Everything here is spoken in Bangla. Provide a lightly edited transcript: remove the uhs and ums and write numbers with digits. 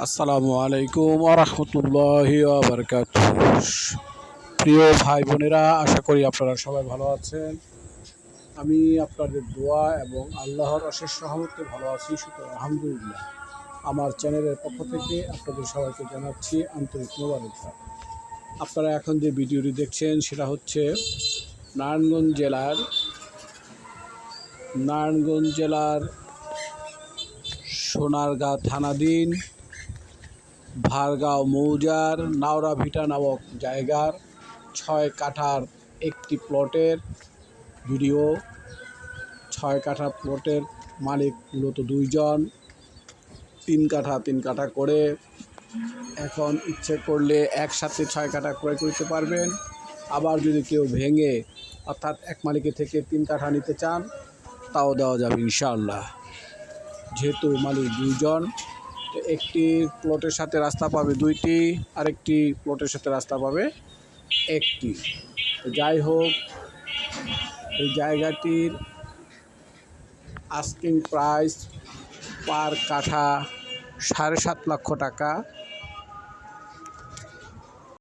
আসসালামু আলাইকুম ওয়া রাহমাতুল্লাহি ওয়া বারাকাতুহু। প্রিয় ভাই বোনেরা, আশা করি আপনারা সবাই ভালো আছেন। আমি আপনাদের দোয়া এবং আল্লাহর অশেষ রহমতে ভালো আছি, সুতরাং আলহামদুলিল্লাহ। আমার চ্যানেলের পক্ষ থেকে আপনাদের সবাইকে জানাচ্ছি আন্তরিক মোবারকবাদ। আপনারা এখন যে ভিডিওটি দেখছেন সেটা হচ্ছে নারায়ণগঞ্জ জেলার সোনারগাঁ থানাধীন ভারগাঁও মৌজার নাওরাভিটা নামক জায়গার ৬ কাঠার একটি প্লটের ভিডিও। ৬ কাঠা প্লটের মালিক মূলত দুইজন, ৩ কাঠা করে। এখন ইচ্ছে করলে একসাথে ৬ কাঠা ক্রয় করতে পারবেন। আবার যদি কেউ ভেঙে অর্থাৎ এক মালিকের থেকে ৩ কাঠা নিতে চান তাও দেওয়া যাবে ইনশাআল্লাহ। যেহেতু মালিক দুইজন, একটি প্লটের সাথে রাস্তা পাবে ২টি, আরেকটি প্লটের সাথে রাস্তা পাবে ১টি। যাই হোক, এই জায়গাটির আস্কিং প্রাইস পার কাঠা ৭.৫ লক্ষ টাকা।